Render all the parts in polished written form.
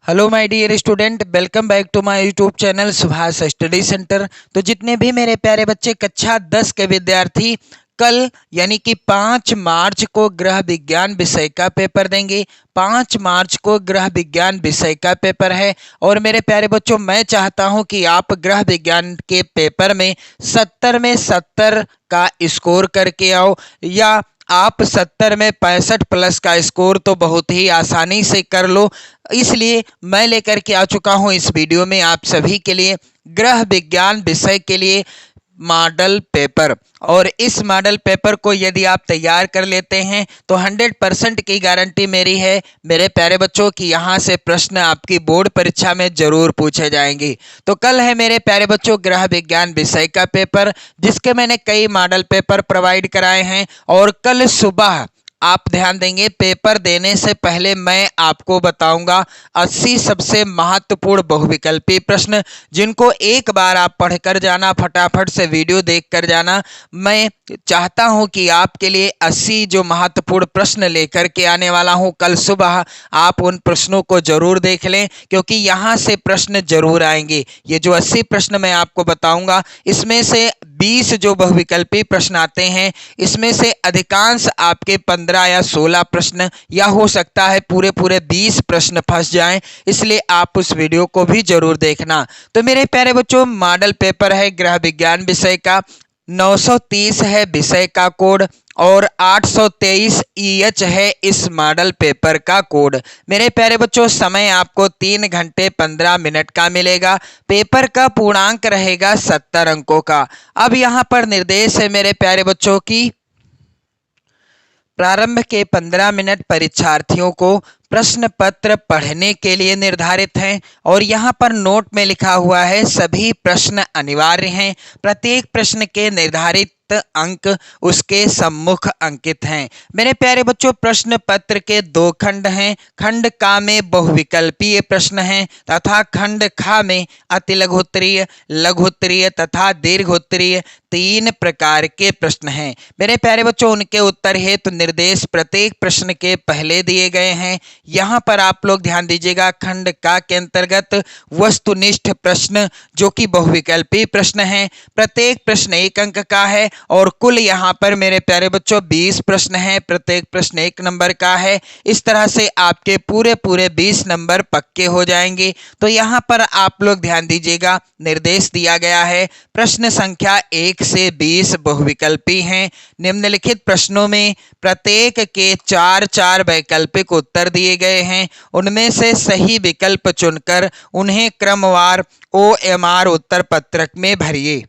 Hello my dear student, welcome back to my YouTube channel Subhash study centre. तो जितने भी मेरे प्यारे बच्चे कक्षा 10 के विद्यार्थी कल यानी कि 5 मार्च को गृह विज्ञान विषय का पेपर देंगे। 5 मार्च को गृह विज्ञान विषय का पेपर है और मेरे प्यारे बच्चों, मैं चाहता हूं कि आप गृह विज्ञान के पेपर में 70 में 70 का स्कोर करके आओ, या आप 70 में 65 प्लस का स्कोर तो बहुत ही आसानी से कर लो। इसलिए मैं लेकर के आ चुका हूं इस वीडियो में आप सभी के लिए गृह विज्ञान विषय के लिए मॉडल पेपर। और इस मॉडल पेपर को यदि आप तैयार कर लेते हैं तो 100% की गारंटी मेरी है मेरे प्यारे बच्चों कि यहाँ से प्रश्न आपकी बोर्ड परीक्षा में जरूर पूछे जाएंगे। तो कल है मेरे प्यारे बच्चों गृह विज्ञान विषय का पेपर, जिसके मैंने कई मॉडल पेपर प्रोवाइड कराए हैं। और कल सुबह आप ध्यान देंगे, पेपर देने से पहले मैं आपको बताऊंगा 80 सबसे महत्वपूर्ण बहुविकल्पी प्रश्न, जिनको एक बार आप पढ़कर जाना, फटाफट से वीडियो देख कर जाना। मैं चाहता हूं कि आपके लिए 80 जो महत्वपूर्ण प्रश्न लेकर के आने वाला हूं कल सुबह, आप उन प्रश्नों को जरूर देख लें, क्योंकि यहां से प्रश्न जरूर आएंगे। ये जो 80 प्रश्न मैं आपको बताऊंगा, इसमें से 20 जो बहुविकल्पी प्रश्न आते हैं, इसमें से अधिकांश आपके 15 या 16 प्रश्न, या हो सकता है पूरे पूरे 20 प्रश्न फंस जाएं। इसलिए आप उस वीडियो को भी जरूर देखना। तो मेरे प्यारे बच्चों, मॉडल पेपर है गृह विज्ञान विषय का, 930 है विषय का कोड और 823 EH है इस मॉडल पेपर का कोड। मेरे प्यारे बच्चों, समय आपको 3 घंटे 15 मिनट का मिलेगा। पेपर का पूर्णांक रहेगा 70 अंकों का। अब यहाँ पर निर्देश है मेरे प्यारे बच्चों की, प्रारंभ के 15 मिनट परीक्षार्थियों को प्रश्न पत्र पढ़ने के लिए निर्धारित हैं। और यहाँ पर नोट में लिखा हुआ है सभी प्रश्न अनिवार्य हैं। प्रत्येक प्रश्न के निर्धारित अंक उसके सम्मुख अंकित हैं। मेरे प्यारे बच्चों, प्रश्न पत्र के 2 खंड हैं। खंड का में बहुविकल्पीय प्रश्न हैं तथा खंड खा में अतिलघुत्तरीय, लघुत्तरीय तथा दीर्घोत्तरीय 3 प्रकार के प्रश्न हैं। मेरे प्यारे बच्चों, उनके उत्तर हेतु निर्देश प्रत्येक प्रश्न के पहले दिए गए हैं। यहाँ पर आप लोग ध्यान दीजिएगा, खंड का के अंतर्गत वस्तुनिष्ठ प्रश्न जो कि बहुविकल्पी प्रश्न हैं, प्रत्येक प्रश्न 1 अंक का है और कुल यहाँ पर मेरे प्यारे बच्चों 20 प्रश्न हैं, प्रत्येक प्रश्न 1 नंबर का है। इस तरह से आपके पूरे पूरे 20 नंबर पक्के हो जाएंगे। तो यहाँ पर आप लोग ध्यान दीजिएगा, निर्देश दिया गया है प्रश्न संख्या 1 से 20 बहुविकल्पी हैं। निम्नलिखित प्रश्नों में प्रत्येक के 4-4 वैकल्पिक उत्तर दिए गए हैं। उनमें से सही विकल्प चुनकर उन्हें क्रमवार OMR उत्तर पत्रक में भरिए।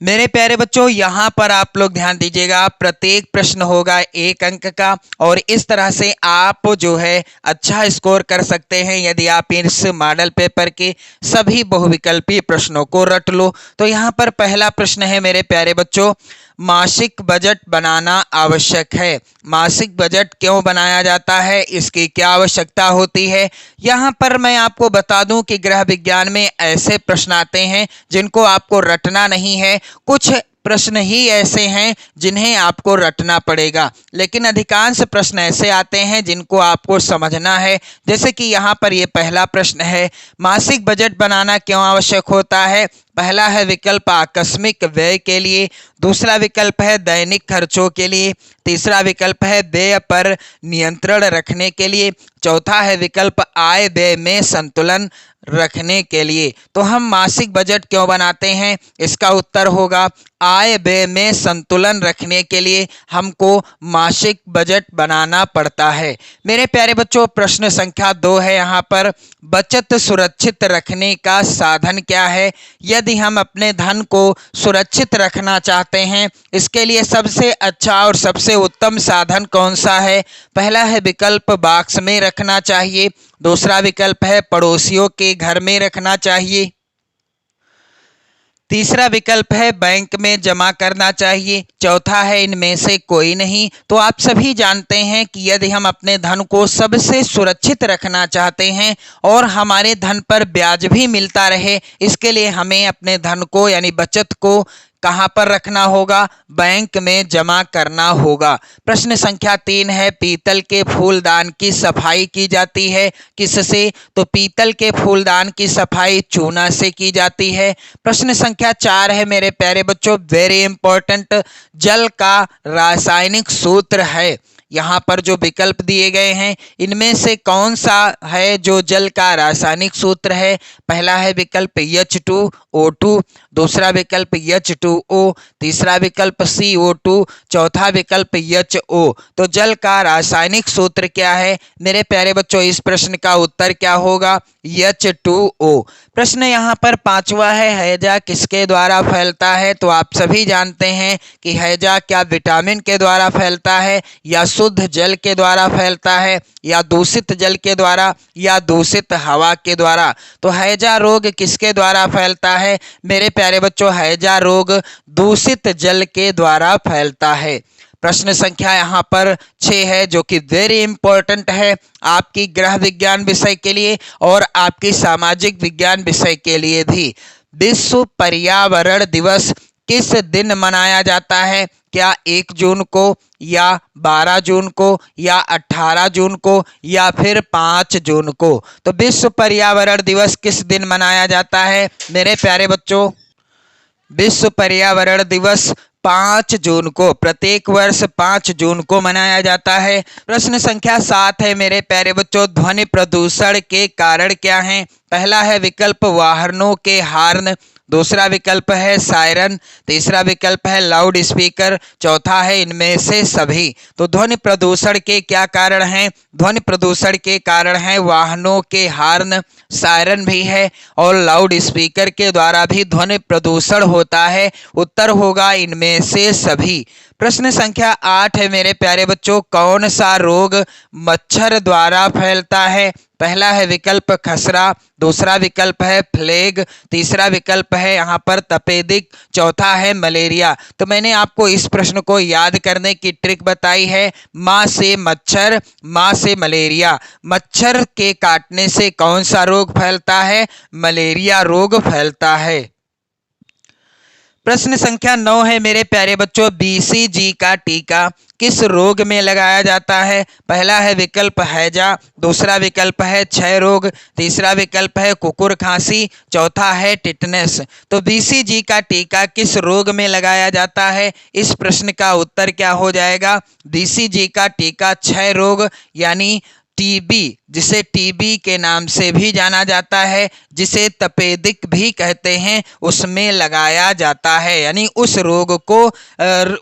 मेरे प्यारे बच्चों, यहाँ पर आप लोग ध्यान दीजिएगा, प्रत्येक प्रश्न होगा 1 अंक का और इस तरह से आप जो है अच्छा स्कोर कर सकते हैं यदि आप इस मॉडल पेपर के सभी बहुविकल्पी प्रश्नों को रट लो। तो यहाँ पर पहला प्रश्न है मेरे प्यारे बच्चों, मासिक बजट बनाना आवश्यक है। मासिक बजट क्यों बनाया जाता है, इसकी क्या आवश्यकता होती है? यहाँ पर मैं आपको बता दूं कि गृह विज्ञान में ऐसे प्रश्न आते हैं जिनको आपको रटना नहीं है। कुछ प्रश्न ही ऐसे हैं जिन्हें आपको रटना पड़ेगा, लेकिन अधिकांश प्रश्न ऐसे आते हैं जिनको आपको समझना है। जैसे कि यहाँ पर ये पहला प्रश्न है, मासिक बजट बनाना क्यों आवश्यक होता है? पहला है विकल्प आकस्मिक व्यय के लिए, दूसरा विकल्प है दैनिक खर्चों के लिए, तीसरा विकल्प है व्यय पर नियंत्रण रखने के लिए, चौथा है विकल्प आय व्यय में संतुलन रखने के लिए। तो हम मासिक बजट क्यों बनाते हैं, इसका उत्तर होगा आय व्यय में संतुलन रखने के लिए हमको मासिक बजट बनाना पड़ता है। मेरे प्यारे बच्चों, प्रश्न संख्या 2 है यहाँ पर, बचत सुरक्षित रखने का साधन क्या है? यदि हम अपने धन को सुरक्षित रखना चाहते हैं, इसके लिए सबसे अच्छा और सबसे उत्तम साधन कौन सा है? पहला है विकल्प बॉक्स में रखना चाहिए, दूसरा विकल्प है पड़ोसियों के घर में रखना चाहिए, तीसरा विकल्प है बैंक में जमा करना चाहिए, चौथा है इनमें से कोई नहीं। तो आप सभी जानते हैं कि यदि हम अपने धन को सबसे सुरक्षित रखना चाहते हैं और हमारे धन पर ब्याज भी मिलता रहे, इसके लिए हमें अपने धन को यानी बचत को कहाँ पर रखना होगा? बैंक में जमा करना होगा। प्रश्न संख्या 3 है, पीतल के फूलदान की सफाई की जाती है किससे? तो पीतल के फूलदान की सफाई चूना से की जाती है। प्रश्न संख्या 4 है मेरे प्यारे बच्चों, वेरी इंपॉर्टेंट, जल का रासायनिक सूत्र है। यहाँ पर जो विकल्प दिए गए हैं इनमें से कौन सा है जो जल का रासायनिक सूत्र है? पहला है विकल्प H2O2, दूसरा विकल्प H2O, तीसरा विकल्प CO2, चौथा विकल्प HO। तो जल का रासायनिक सूत्र क्या है मेरे प्यारे बच्चों? इस प्रश्न का उत्तर क्या होगा? H2O। प्रश्न यहाँ पर 5वां है, हैजा किसके द्वारा फैलता है? तो आप सभी जानते हैं कि हैजा क्या विटामिन के द्वारा फैलता है, या शुद्ध जल के द्वारा फैलता है, या दूषित जल के द्वारा, या दूषित हवा के द्वारा? तो हैजा रोग किसके द्वारा फैलता है मेरे प्यारे बच्चों? हैजा रोग दूषित जल के द्वारा फैलता है। प्रश्न संख्या यहाँ पर 6 है जो कि वेरी इंपॉर्टेंट है आपकी गृह विज्ञान विषय के लिए और आपकी सामाजिक विज्ञान विषय के लिए भी। विश्व पर्यावरण दिवस किस दिन मनाया जाता है? क्या 1 जून को, या 12 जून को, या 18 जून को, या फिर 5 जून को? तो विश्व पर्यावरण दिवस किस दिन मनाया जाता है मेरे प्यारे बच्चों? विश्व पर्यावरण दिवस 5 जून को, प्रत्येक वर्ष 5 जून को मनाया जाता है। प्रश्न संख्या 7 है मेरे प्यारे बच्चों, ध्वनि प्रदूषण के कारण क्या हैं? पहला है विकल्प वाहनों के हॉर्न, दूसरा विकल्प है सायरन, तीसरा विकल्प है लाउड स्पीकर, चौथा है इनमें से सभी। तो ध्वनि प्रदूषण के क्या कारण हैं? ध्वनि प्रदूषण के कारण है वाहनों के हॉर्न, सायरन भी है, और लाउड स्पीकर के द्वारा भी ध्वनि प्रदूषण होता है। उत्तर होगा इनमें से सभी। प्रश्न संख्या 8 है मेरे प्यारे बच्चों, कौन सा रोग मच्छर द्वारा फैलता है? पहला है विकल्प खसरा, दूसरा विकल्प है प्लेग, तीसरा विकल्प है यहाँ पर तपेदिक, चौथा है मलेरिया। तो मैंने आपको इस प्रश्न को याद करने की ट्रिक बताई है, माँ से मच्छर, माँ से मलेरिया। मच्छर के काटने से कौन सा रोग फैलता है? मलेरिया रोग फैलता है। प्रश्न संख्या 9 है मेरे प्यारे बच्चों, BCG का टीका किस रोग में लगाया जाता है? पहला है विकल्प हैजा, दूसरा विकल्प है क्षय रोग, तीसरा विकल्प है कुकुर खांसी, चौथा है टिटनेस। तो BCG का टीका किस रोग में लगाया जाता है? इस प्रश्न का उत्तर क्या हो जाएगा? BCG का टीका क्षय रोग यानी टीबी, जिसे टीबी के नाम से भी जाना जाता है, जिसे तपेदिक भी कहते हैं, उसमें लगाया जाता है। यानी उस रोग को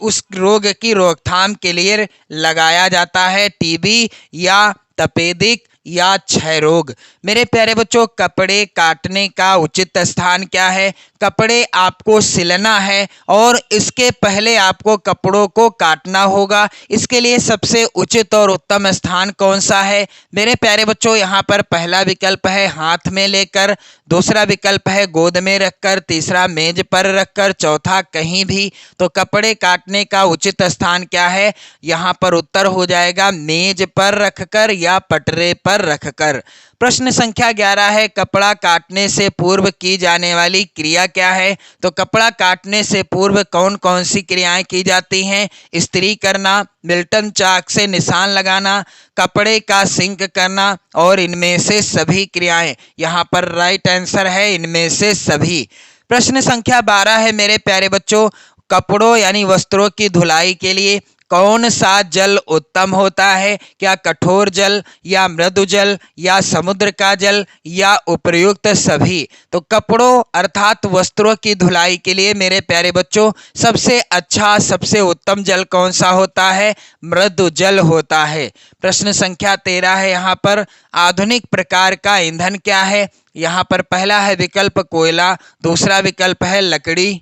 उस रोग की रोकथाम के लिए लगाया जाता है, टीबी या तपेदिक या क्षय रोग। मेरे प्यारे बच्चों, कपड़े काटने का उचित स्थान क्या है? कपड़े आपको सिलना है और इसके पहले आपको कपड़ों को काटना होगा। इसके लिए सबसे उचित और उत्तम स्थान कौन सा है मेरे प्यारे बच्चों? यहाँ पर पहला विकल्प है हाथ में लेकर, दूसरा विकल्प है गोद में रखकर, तीसरा मेज पर रखकर, चौथा कहीं भी। तो कपड़े काटने का उचित स्थान क्या है? यहाँ पर उत्तर हो जाएगा मेज पर रखकर या पटरे पर रखकर। प्रश्न संख्या 11 है, कपड़ा काटने से पूर्व की जाने वाली क्रिया क्या है? तो कपड़ा काटने से पूर्व कौन कौन सी क्रियाएं की जाती हैं? इस्त्री करना, मिल्टन चाक से निशान लगाना, कपड़े का सिंक करना, और इनमें से सभी क्रियाएं। यहाँ पर राइट आंसर है इनमें से सभी। प्रश्न संख्या 12 है मेरे प्यारे बच्चों, कपड़ों यानी वस्त्रों की धुलाई के लिए कौन सा जल उत्तम होता है? क्या कठोर जल, या मृदु जल, या समुद्र का जल, या उपयुक्त सभी? तो कपड़ों अर्थात वस्त्रों की धुलाई के लिए मेरे प्यारे बच्चों सबसे अच्छा, सबसे उत्तम जल कौन सा होता है? मृदु जल होता है। प्रश्न संख्या 13 है, यहाँ पर आधुनिक प्रकार का ईंधन क्या है? यहाँ पर पहला है विकल्प कोयला, दूसरा विकल्प है लकड़ी,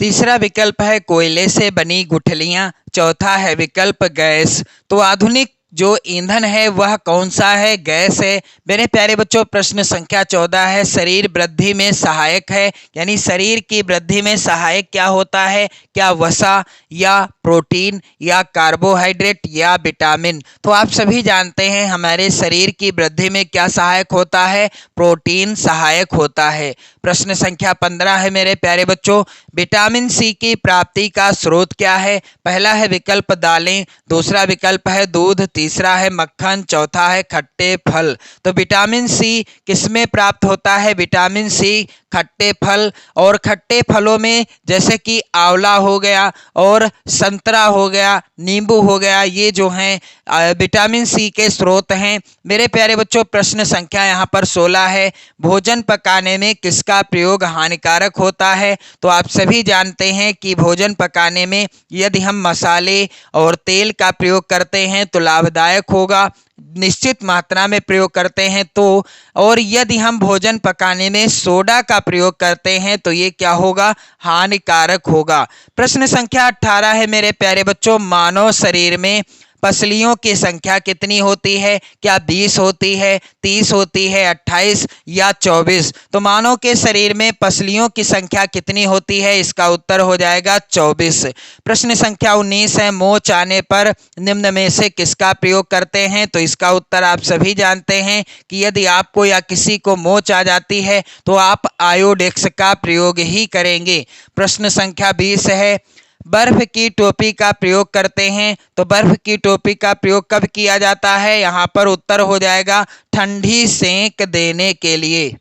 तीसरा विकल्प है कोयले से बनी गुठलियां, चौथा है विकल्प गैस। तो आधुनिक जो ईंधन है वह कौन सा है? गैस है। मेरे प्यारे बच्चों प्रश्न संख्या 14 है, शरीर वृद्धि में सहायक है, यानी शरीर की वृद्धि में सहायक क्या होता है? क्या वसा या प्रोटीन या कार्बोहाइड्रेट या विटामिन? तो आप सभी जानते हैं हमारे शरीर की वृद्धि में क्या सहायक होता है? प्रोटीन सहायक होता है। प्रश्न संख्या 15 है मेरे प्यारे बच्चों, विटामिन सी की प्राप्ति का स्रोत क्या है? पहला है विकल्प दालें, दूसरा विकल्प है दूध, तीसरा है मक्खन, चौथा है खट्टे फल। तो विटामिन सी किसमें प्राप्त होता है? विटामिन सी खट्टे फल, और खट्टे फलों में जैसे कि आंवला हो गया और संतरा हो गया, नींबू हो गया, ये जो हैं विटामिन सी के स्रोत हैं। मेरे प्यारे बच्चों प्रश्न संख्या यहाँ पर 16 है, भोजन पकाने में किसका प्रयोग हानिकारक होता है? तो आप सभी जानते हैं कि भोजन पकाने में यदि हम मसाले और तेल का प्रयोग करते हैं तो लाभदायक होगा, निश्चित मात्रा में प्रयोग करते हैं तो, और यदि हम भोजन पकाने में सोडा का प्रयोग करते हैं तो ये क्या होगा? हानिकारक होगा। प्रश्न संख्या 18 है मेरे प्यारे बच्चों, मानव शरीर में पसलियों की संख्या कितनी होती है? क्या 20 होती है, 30 होती है, 28 या 24? तो मानव के शरीर में पसलियों की संख्या कितनी होती है? इसका उत्तर हो जाएगा 24। प्रश्न संख्या 19 है, मोच आने पर निम्न में से किसका प्रयोग करते हैं? तो इसका उत्तर आप सभी जानते हैं कि यदि आपको या किसी को मोच आ जाती है तो आप आयोडेक्स का प्रयोग ही करेंगे। प्रश्न संख्या 20 है, बर्फ की टोपी का प्रयोग करते हैं, तो बर्फ की टोपी का प्रयोग कब किया जाता है? यहाँ पर उत्तर हो जाएगा ठंडी सेंक देने के लिए।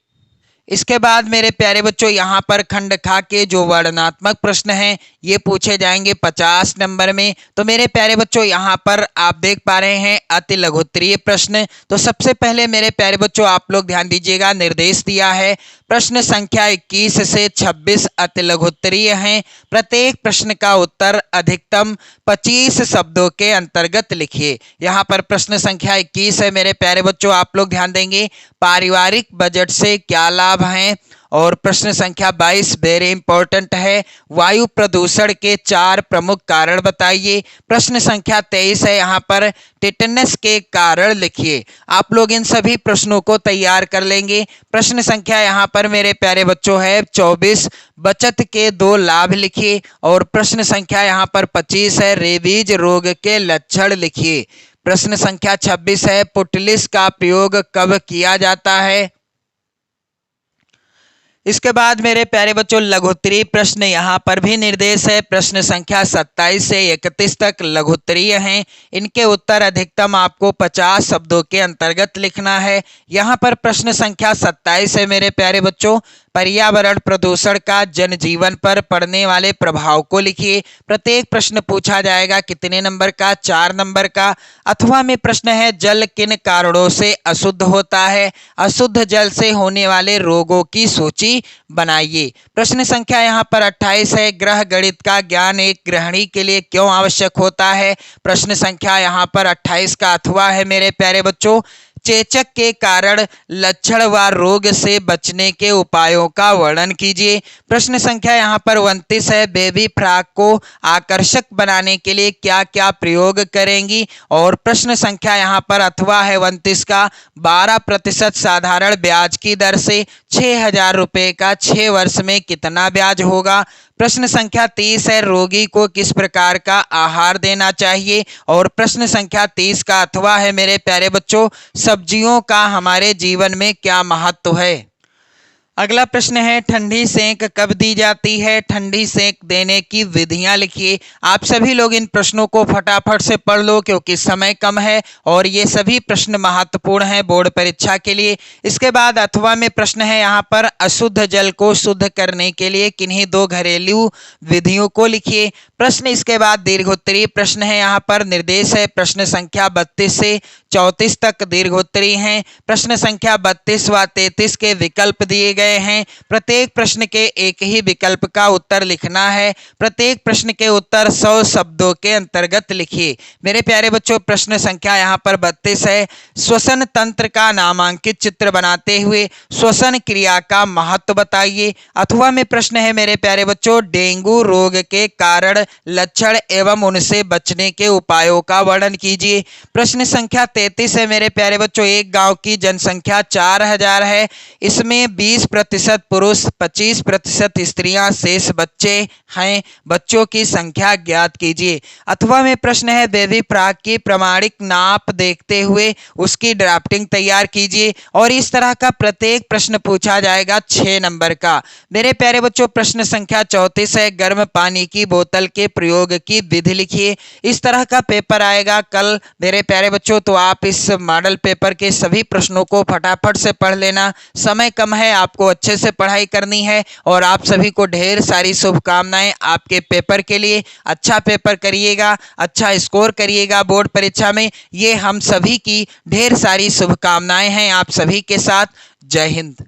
इसके बाद मेरे प्यारे बच्चों यहाँ पर खंड खा के जो वर्णनात्मक प्रश्न हैं ये पूछे जाएंगे 50 नंबर में। तो मेरे प्यारे बच्चों यहाँ पर आप देख पा रहे हैं अति लघुत्तरीय प्रश्न। तो सबसे पहले मेरे प्यारे बच्चों आप लोग ध्यान दीजिएगा, निर्देश दिया है प्रश्न संख्या 21 से 26 अति लघुत्तरीय हैं। प्रत्येक प्रश्न का उत्तर अधिकतम 25 शब्दों के अंतर्गत लिखिए। यहाँ पर प्रश्न संख्या 21 है मेरे प्यारे बच्चों, आप लोग ध्यान देंगे, पारिवारिक बजट से क्या लाभ हैं? और प्रश्न संख्या 22 वेरी इंपॉर्टेंट है, वायु प्रदूषण के 4 प्रमुख कारण बताइए। प्रश्न संख्या 23 है, यहाँ पर टिटनेस के कारण लिखिए। आप लोग इन सभी प्रश्नों को तैयार कर लेंगे। प्रश्न संख्या यहाँ पर मेरे प्यारे बच्चों है 24, बचत के 2 लाभ लिखिए। और प्रश्न संख्या यहाँ पर 25 है, रेबीज रोग के लक्षण लिखिए। प्रश्न संख्या 26 है, पुटलिस का प्रयोग कब किया जाता है? इसके बाद मेरे प्यारे बच्चों लघुत्तरीय प्रश्न यहाँ पर भी निर्देश है। प्रश्न संख्या 27 से 31 तक लघुत्तरीय हैं। इनके उत्तर अधिकतम आपको 50 शब्दों के अंतर्गत लिखना है। यहाँ पर प्रश्न संख्या 27 है मेरे प्यारे बच्चों, पर्यावरण प्रदूषण का जनजीवन पर पड़ने वाले प्रभाव को लिखिए। प्रत्येक प्रश्न पूछा जाएगा कितने नंबर का? 4 नंबर का। अथवा में प्रश्न है, जल किन कारणों से अशुद्ध होता है? अशुद्ध जल से होने वाले रोगों की सूची बनाइए। प्रश्न संख्या यहाँ पर 28 है, ग्रह गणित का ज्ञान एक गृहिणी के लिए क्यों आवश्यक होता है? प्रश्न संख्या यहाँ पर 28 का अथवा है मेरे प्यारे बच्चों, चेचक के कारण लक्षण व रोग से बचने के उपायों का वर्णन कीजिए। प्रश्न संख्या यहाँ पर 29 है, बेबी फ्रॉक को आकर्षक बनाने के लिए क्या क्या प्रयोग करेंगी? और प्रश्न संख्या यहाँ पर अथवा है 29 का, 12% साधारण ब्याज की दर से 6,000 रुपये का 6 वर्ष में कितना ब्याज होगा? प्रश्न संख्या 30 है, रोगी को किस प्रकार का आहार देना चाहिए? और प्रश्न संख्या 30 का अथवा है मेरे प्यारे बच्चों, सब्जियों का हमारे जीवन में क्या महत्व है? अगला प्रश्न है, ठंडी सेंक कब दी जाती है? ठंडी सेंक देने की विधियां लिखिए। आप सभी लोग इन प्रश्नों को फटाफट से पढ़ लो क्योंकि समय कम है और ये सभी प्रश्न महत्वपूर्ण हैं बोर्ड परीक्षा के लिए। इसके बाद अथवा में प्रश्न है यहाँ पर, अशुद्ध जल को शुद्ध करने के लिए किन्हीं 2 घरेलू विधियों को लिखिए। प्रश्न इसके बाद दीर्घोत्तरीय प्रश्न है, यहाँ पर निर्देश है प्रश्न संख्या 32 से 34 तक दीर्घोत्तरी हैं। प्रश्न संख्या 32 व 33 के विकल्प दिए गए हैं। प्रत्येक प्रश्न के एक ही विकल्प का उत्तर लिखना है। प्रत्येक प्रश्न के उत्तर 100 शब्दों के अंतर्गत लिखिए। मेरे प्यारे बच्चों, प्रश्न संख्या यहाँ पर 32 है। श्वसन तंत्र का नामांकित चित्र बनाते हुए श्वसन क्रिया का महत्व बताइए। अथवा में प्रश्न है मेरे प्यारे बच्चों, डेंगू रोग के कारण, लक्षण एवं उनसे बचने के उपायों का वर्णन कीजिए। प्रश्न संख्या 33 है मेरे प्यारे बच्चों, एक गांव की जनसंख्या 4000 है। इसमें 20% पुरुष, 25% स्त्रियां, शेष बच्चे हैं। बच्चों की संख्या ज्ञात कीजिए। अथवा में प्रश्न है, बेबी फ्रॉक की प्रमाणिक नाप देखते हुए उसकी ड्राफ्टिंग तैयार कीजिए। और इस तरह का प्रत्येक प्रश्न पूछा जाएगा 6 नंबर का। मेरे प्यारे बच्चों, प्रश्न संख्या 34 है, गर्म पानी की बोतल के प्रयोग की विधि लिखिए। इस तरह का पेपर आएगा कल मेरे प्यारे बच्चों, तो आप इस मॉडल पेपर के सभी प्रश्नों को फटाफट से पढ़ लेना। समय कम है, आपको अच्छे से पढ़ाई करनी है और आप सभी को ढेर सारी शुभकामनाएं आपके पेपर के लिए। अच्छा पेपर करिएगा, अच्छा स्कोर करिएगा बोर्ड परीक्षा में, ये हम सभी की ढेर सारी शुभकामनाएं हैं आप सभी के साथ। जय हिंद।